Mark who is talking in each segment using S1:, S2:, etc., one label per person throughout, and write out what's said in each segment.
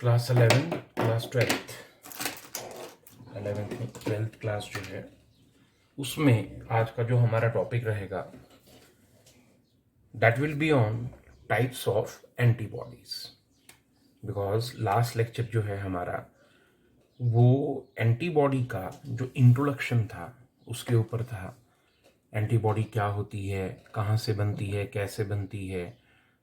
S1: Class 11 class 12th 11th में 12th class जो है उसमें आज का जो हमारा टॉपिक रहेगा that will be on types of antibodies. Because last lecture जो है हमारा वो एंटीबॉडी का जो इंट्रोडक्शन था उसके ऊपर था। एंटीबॉडी क्या होती है, कहाँ से बनती है, कैसे बनती है,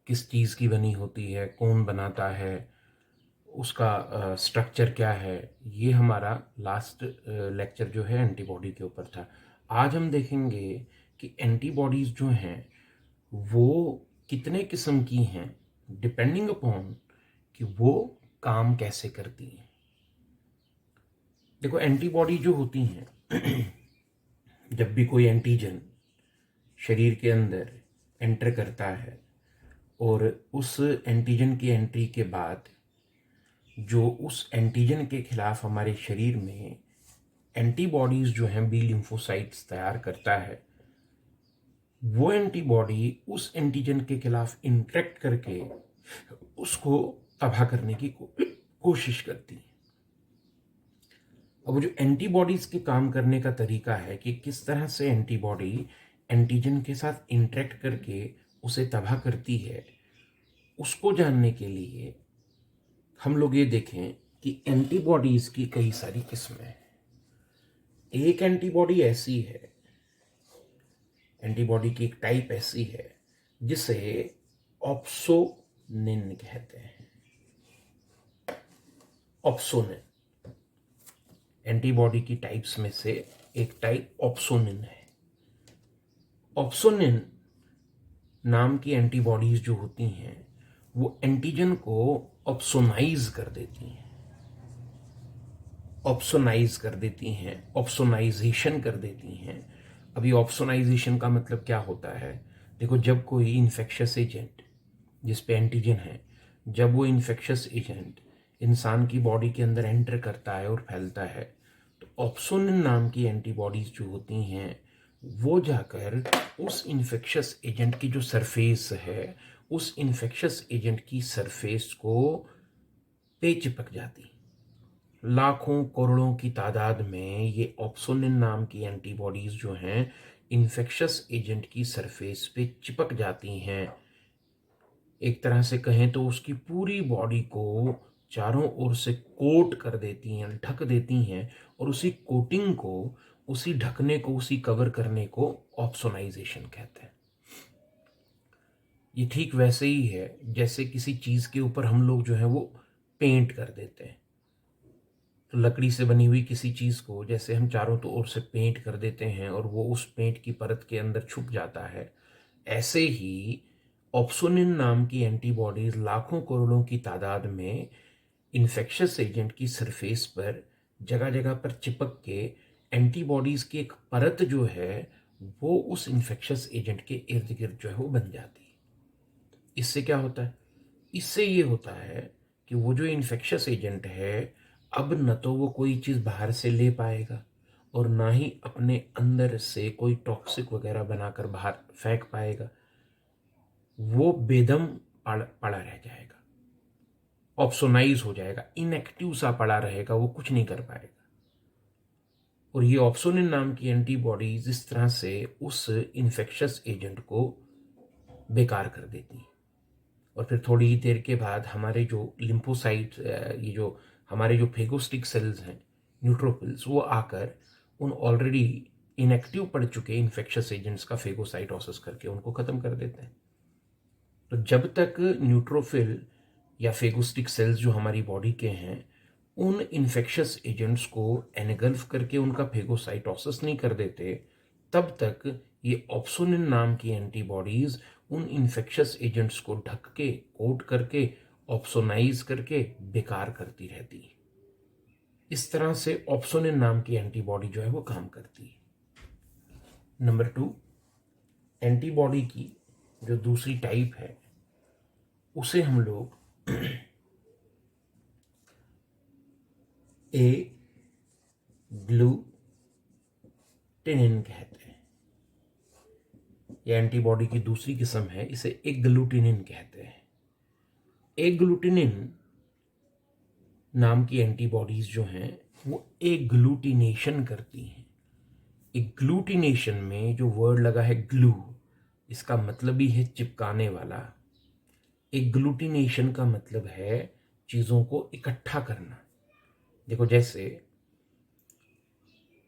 S1: किस चीज़ की बनी होती है, कौन बनाता है, उसका स्ट्रक्चर क्या है, ये हमारा लास्ट लेक्चर जो है एंटीबॉडी के ऊपर था। आज हम देखेंगे कि एंटीबॉडीज़ जो हैं वो कितने किस्म की हैं डिपेंडिंग अपॉन कि वो काम कैसे करती हैं। देखो, एंटीबॉडी जो होती हैं जब भी कोई एंटीजन शरीर के अंदर एंटर करता है और उस एंटीजन की एंट्री के बाद जो उस एंटीजन के खिलाफ हमारे शरीर में एंटीबॉडीज़ जो हैं बी लिम्फोसाइट्स तैयार करता है, वो एंटीबॉडी उस एंटीजन के खिलाफ इंटरेक्ट करके उसको तबाह करने की कोशिश करती है। अब वो जो एंटीबॉडीज़ के काम करने का तरीका है कि किस तरह से एंटीबॉडी एंटीजन के साथ इंटरेक्ट करके उसे तबाह करती है, उसको जानने के लिए हम लोग ये देखें कि एंटीबॉडीज़ की कई सारी किस्में हैं। एक एंटीबॉडी ऐसी है, एंटीबॉडी की एक टाइप ऐसी है जिसे ऑप्सोनिन कहते हैं। ऑप्सोनिन एंटीबॉडी की टाइप्स में से एक टाइप ऑप्सोनिन है। ऑप्सोनिन नाम की एंटीबॉडीज जो होती हैं वो एंटीजन को ऑप्सोनाइज कर देती हैं, ऑप्सोनाइजेशन कर देती हैं। अभी ऑप्सोनाइजेशन का मतलब क्या होता है? देखो, जब कोई इन्फेक्शियस एजेंट जिस पे एंटीजन है, जब वो इन्फेक्शियस एजेंट इंसान की बॉडी के अंदर एंटर करता है और फैलता है, तो ऑप्सोनिन नाम की एंटीबॉडीज जो होती हैं वो जाकर उस इन्फेक्शियस एजेंट की जो सरफेस है, उस इन्फेक्शियस एजेंट की सरफेस को पे चिपक जाती। लाखों करोड़ों की तादाद में ये ऑप्सोनिन नाम की एंटीबॉडीज जो हैं इन्फेक्शियस एजेंट की सरफेस पे चिपक जाती हैं। एक तरह से कहें तो उसकी पूरी बॉडी को चारों ओर से कोट कर देती हैं, ढक देती हैं, और उसी कोटिंग को, उसी ढकने को, उसी कवर करने को ऑप्सोनाइजेशन कहते हैं। ये ठीक वैसे ही है जैसे किसी चीज के ऊपर हम लोग जो है वो पेंट कर देते हैं। तो लकड़ी से बनी हुई किसी चीज को जैसे हम चारों ओर से पेंट कर देते हैं और वो उस पेंट की परत के अंदर छुप जाता है, ऐसे ही ऑप्सोनिन नाम की एंटीबॉडीज लाखों करोड़ों की तादाद में इन्फेक्शियस एजेंट की सरफेस पर जगह जगह पर चिपक के एंटीबॉडीज की एक परत जो है वो उस इन्फेक्शियस एजेंट के इर्द गिर्द जो है वो बन जाती है। इससे क्या होता है? इससे ये होता है कि वो जो इन्फेक्शियस एजेंट है अब न तो वो कोई चीज़ बाहर से ले पाएगा और ना ही अपने अंदर से कोई टॉक्सिक वगैरह बनाकर बाहर फेंक पाएगा। वो बेदम पड़ा रह जाएगा, ऑप्सोनाइज हो जाएगा, इनएक्टिव सा पड़ा रहेगा, वो कुछ नहीं कर पाएगा। और ये ऑप्सोनिन नाम की एंटीबॉडीज इस तरह से उस इन्फेक्शियस एजेंट को बेकार कर देती है। और फिर थोड़ी ही देर के बाद हमारे जो लिम्फोसाइट, ये जो हमारे जो फेगोस्टिक सेल्स हैं, न्यूट्रोफिल्स, वो आकर उन ऑलरेडी इनएक्टिव पड़ चुके इन्फेक्शियस एजेंट्स का फेगोसाइटोसिस करके उनको ख़त्म कर देते हैं। तो जब तक न्यूट्रोफिल या फेगोस्टिक सेल्स जो हमारी बॉडी के हैं उन इन्फेक्शियस एजेंट्स को एनगल्फ करके उनका फेगोसाइटोसिस नहीं कर देते, तब तक ये ऑप्सोनिन नाम की एंटीबॉडीज उन इन्फेक्शियस एजेंट्स को ढक के, कोट करके, ऑप्सोनाइज करके बेकार करती रहती है। इस तरह से ऑप्सोनिन नाम की एंटीबॉडी जो है वो काम करती है। नंबर 2, एंटीबॉडी की जो दूसरी टाइप है उसे हम लोग ए ग्लूटिनिन कहते हैं। यह एंटीबॉडी की दूसरी किस्म है, इसे एग्लूटिनिन कहते हैं। एग्लूटिनिन नाम की एंटीबॉडीज जो हैं वो एग्लूटिनेशन करती हैं। एग्लूटिनेशन में जो वर्ड लगा है ग्लू, इसका मतलब ही है चिपकाने वाला। एग्लूटिनेशन का मतलब है चीज़ों को इकट्ठा करना। देखो, जैसे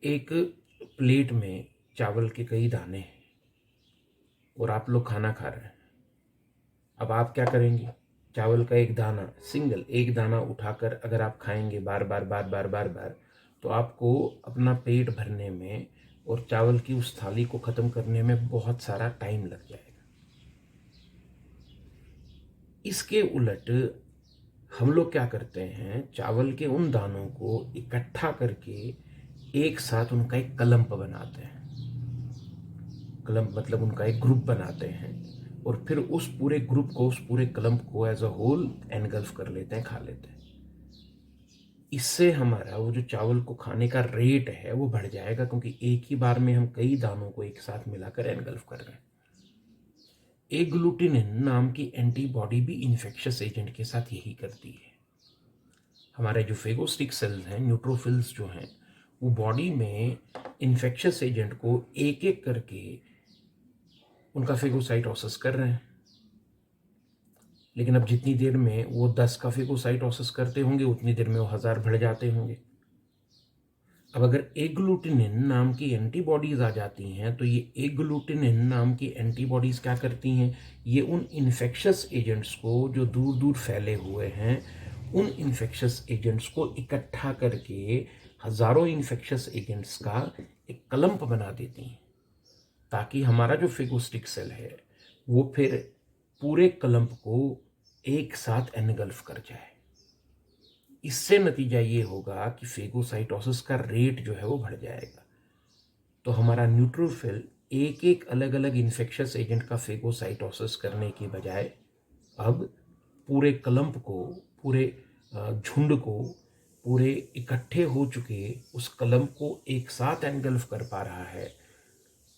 S1: एक प्लेट में चावल के कई दाने हैं और आप लोग खाना खा रहे हैं। अब आप क्या करेंगे, चावल का एक दाना, सिंगल एक दाना उठाकर अगर आप खाएंगे बार बार बार बार बार बार, तो आपको अपना पेट भरने में और चावल की उस थाली को ख़त्म करने में बहुत सारा टाइम लग जाएगा। इसके उलट हम लोग क्या करते हैं, चावल के उन दानों को इकट्ठा करके एक साथ उनका एक कलम्प बनाते हैं। कलम्प मतलब उनका एक ग्रुप बनाते हैं और फिर उस पूरे ग्रुप को, उस पूरे क्लम्प को एज अ होल एनगल्फ कर लेते हैं, खा लेते हैं। इससे हमारा वो जो चावल को खाने का रेट है वो बढ़ जाएगा, क्योंकि एक ही बार में हम कई दानों को एक साथ मिलाकर एनगल्फ कर रहे हैं। एग्लूटिनिन नाम की एंटीबॉडी भी इन्फेक्शियस एजेंट के साथ यही करती है। हमारे जो फेगोस्टिक सेल्स हैं, न्यूट्रोफिल्स जो हैं, वो बॉडी में इन्फेक्शियस एजेंट को एक एक करके उनका फेगोसाइटोसिस कर रहे हैं। लेकिन अब जितनी देर में वो 10 का फेगोसाइटोसिस करते होंगे, उतनी देर में वो 1000 बढ़ जाते होंगे। अब अगर एग्लूटिनिन नाम की एंटीबॉडीज आ जाती हैं, तो ये एग्लूटिनिन नाम की एंटीबॉडीज क्या करती हैं, ये उन इन्फेक्शियस एजेंट्स को जो दूर दूर फैले हुए हैं, उन इन्फेक्शियस एजेंट्स को इकट्ठा करके हजारों इन्फेक्शियस एजेंट्स का एक क्लम्प बना देती हैं, ताकि हमारा जो फेगोस्टिक सेल है वो फिर पूरे क्लम्प को एक साथ एनगल्फ कर जाए। इससे नतीजा ये होगा कि फेगोसाइटोसिस का रेट जो है वो बढ़ जाएगा। तो हमारा न्यूट्रोफिल एक एक अलग अलग इन्फेक्शियस एजेंट का फेगोसाइटोसिस करने की बजाय अब पूरे क्लम्प को, पूरे झुंड को, पूरे इकट्ठे हो चुके उस क्लम्प को एक साथ एनगल्फ कर पा रहा है,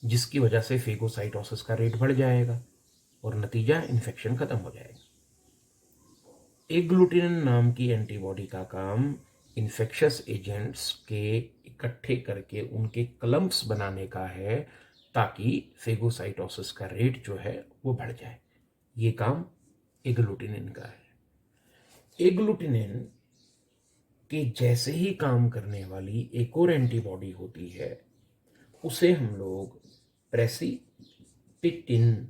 S1: जिसकी वजह से फेगोसाइटोसिस का रेट बढ़ जाएगा और नतीजा इन्फेक्शन खत्म हो जाएगा। एग्लूटिनिन नाम की एंटीबॉडी का काम इन्फेक्शियस एजेंट्स के इकट्ठे करके उनके क्लम्प्स बनाने का है, ताकि फेगोसाइटोसिस का रेट जो है वो बढ़ जाए। ये काम एग्लूटिनिन का है। एग्लूटिनिन के जैसे ही काम करने वाली एक और एंटीबॉडी होती है, उसे हम लोग प्रेसिपिटिन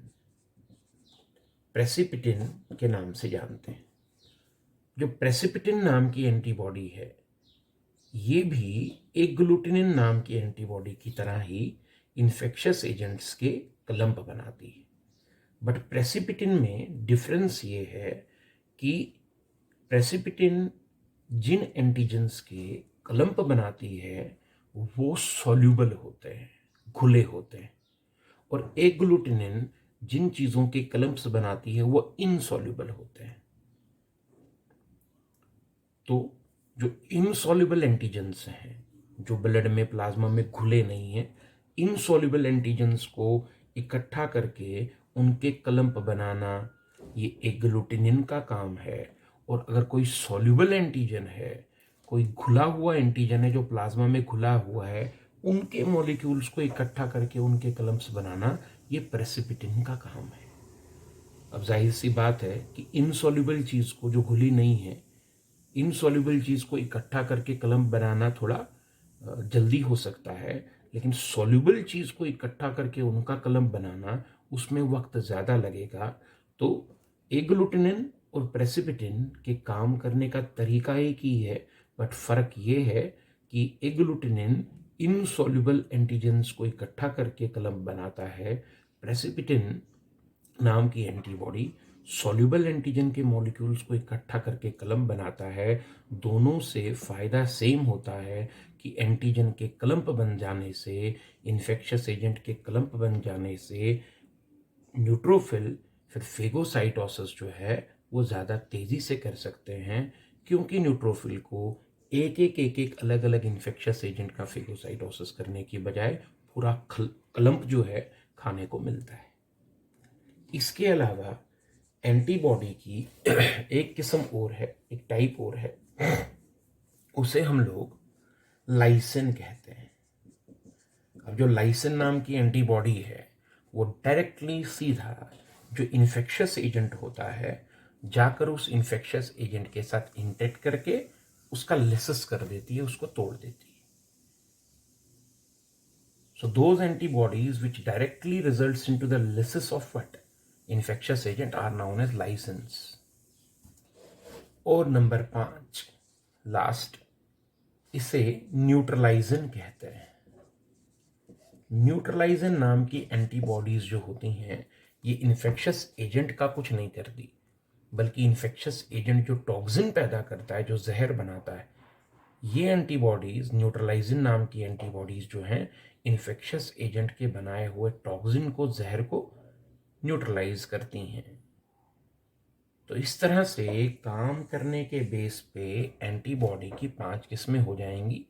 S1: के नाम से जानते हैं। जो प्रेसिपिटिन नाम की एंटीबॉडी है, ये भी एग्लूटिनिन नाम की एंटीबॉडी की तरह ही इन्फेक्शियस एजेंट्स के क्लम्प बनाती है। बट प्रेसिपिटिन में डिफरेंस ये है कि प्रेसिपिटिन जिन एंटीजेंस के क्लम्प बनाती है वो सॉल्यूबल होते हैं, घुले होते हैं, और एग्लूटिनिन जिन चीज़ों के क्लम्प्स बनाती है वो इनसॉल्यूबल होते हैं। तो जो इनसॉल्युबल एंटीजेंस हैं, जो ब्लड में, प्लाज्मा में घुले नहीं हैं, इनसॉल्युबल एंटीजेंस को इकट्ठा करके उनके क्लम्प बनाना, ये एग्लूटिनिन का काम है। और अगर कोई सॉल्युबल एंटीजन है, कोई घुला हुआ एंटीजन है जो प्लाज्मा में घुला हुआ है, उनके मॉलिक्यूल्स को इकट्ठा करके उनके क्लम्प्स बनाना, ये प्रेसिपिटिन का काम है। अब जाहिर सी बात है कि इनसॉल्युबल चीज़ को, जो घुली नहीं है, इनसॉल्युबल चीज़ को इकट्ठा करके कलम बनाना थोड़ा जल्दी हो सकता है, लेकिन सॉल्युबल चीज़ को इकट्ठा करके उनका कलम बनाना, उसमें वक्त ज़्यादा लगेगा। तो एग्लूटिनिन और प्रेसिपिटिन के काम करने का तरीका एक ही है, बट फ़र्क ये है कि एग्लूटिनिन इनसॉल्युबल एंटीजेंस को इकट्ठा करके कलम बनाता है, प्रेसिपिटिन नाम की एंटीबॉडी सॉल्युबल एंटीजन के मॉलिक्यूल्स को इकट्ठा करके कलम बनाता है। दोनों से फ़ायदा सेम होता है कि एंटीजन के क्लम्प बन जाने से, इन्फेक्शियस एजेंट के क्लम्प बन जाने से न्यूट्रोफिल फिर फेगोसाइटोसिस जो है वो ज़्यादा तेज़ी से कर सकते हैं, क्योंकि न्यूट्रोफिल को एक एक अलग अलग इन्फेक्शियस एजेंट का फेगोसाइटोसिस करने की बजाय पूरा क्लम्प जो है खाने को मिलता है। इसके अलावा एंटीबॉडी की एक किस्म और है, एक टाइप और है, उसे हम लोग लाइसिन कहते हैं। अब जो लाइसिन नाम की एंटीबॉडी है वो डायरेक्टली सीधा जो इन्फेक्शियस एजेंट होता है जाकर उस इन्फेक्शियस एजेंट के साथ इंटरेक्ट करके उसका लिसिस कर देती है, उसको तोड़ देती है। So those antibodies which directly results into the lysis of what? Infectious agent are known as lysins. और नंबर 5 लास्ट, इसे न्यूट्रलाइजिन कहते हैं। न्यूट्रलाइजिन नाम की एंटीबॉडीज जो होती हैं ये इन्फेक्शियस एजेंट का कुछ नहीं करती, बल्कि इन्फेक्शियस एजेंट जो टॉक्सिन पैदा करता है, जो जहर बनाता है, ये एंटीबॉडीज न्यूट्रलाइजिन नाम की एंटीबॉडीज जो हैं इन्फेक्शियस एजेंट के बनाए हुए टॉक्सिन को, जहर को न्यूट्रलाइज करती हैं। तो इस तरह से काम करने के बेस पे एंटीबॉडी की 5 किस्में हो जाएंगी।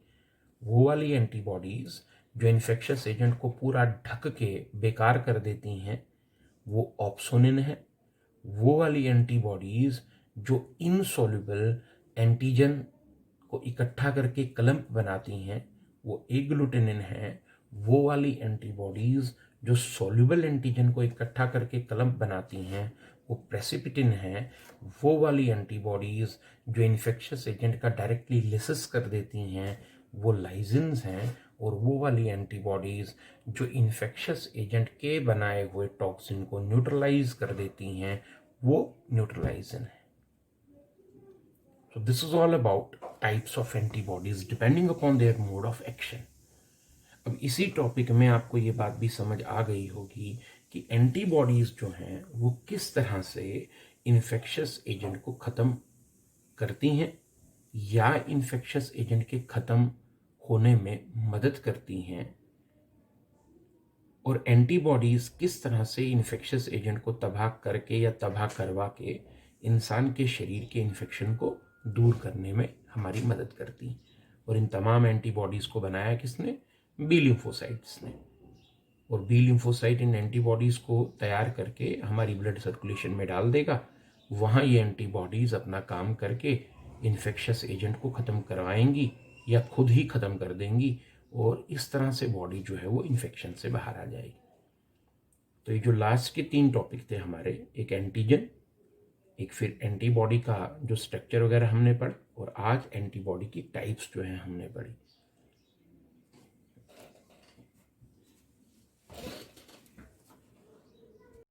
S1: वो वाली एंटीबॉडीज जो इन्फेक्शियस एजेंट को पूरा ढक के बेकार कर देती हैं वो ऑप्सोनिन है। वो वाली एंटीबॉडीज जो इनसॉल्युबल एंटीजन को इकट्ठा करके क्लम्प बनाती हैं वो एग्लूटिनिन है। वो वाली एंटीबॉडीज जो सॉल्युबल एंटीजन को इकट्ठा करके क्लम्प बनाती हैं वो प्रेसिपिटिन है। वो वाली एंटीबॉडीज जो इन्फेक्शियस एजेंट का डायरेक्टली लिसिस कर देती हैं वो लाइजिन्स हैं। और वो वाली एंटीबॉडीज जो इन्फेक्शियस एजेंट के बनाए हुए टॉक्सिन को न्यूट्रलाइज कर देती हैं वो न्यूट्रलाइजिन है। So this is all about types of antibodies depending upon their mode of action. अब इसी टॉपिक में आपको ये बात भी समझ आ गई होगी कि एंटीबॉडीज जो हैं वो किस तरह से इन्फेक्शियस एजेंट को ख़त्म करती हैं या इन्फेक्शियस एजेंट के ख़त्म होने में मदद करती हैं, और एंटीबॉडीज किस तरह से इन्फेक्शियस एजेंट को तबाह करके या तबाह करवा के इंसान के शरीर के इन्फेक्शन को दूर करने में हमारी मदद करती हैं। और इन तमाम एंटीबॉडीज़ को बनाया किसने? बी लिम्फोसाइट्स ने। और बी लिम्फोसाइट इन एंटीबॉडीज़ को तैयार करके हमारी ब्लड सर्कुलेशन में डाल देगा। वहाँ ये एंटीबॉडीज़ अपना काम करके इन्फेक्शियस एजेंट को ख़त्म करवाएंगी या खुद ही ख़त्म कर देंगी, और इस तरह से बॉडी जो है वो इन्फेक्शन से बाहर आ जाएगी। तो ये जो लास्ट के 3 टॉपिक थे हमारे, एक एंटीजन, एक फिर एंटीबॉडी का जो स्ट्रक्चर वगैरह हमने पढ़ा, और आज एंटीबॉडी की टाइप्स जो है हमने पढ़ी।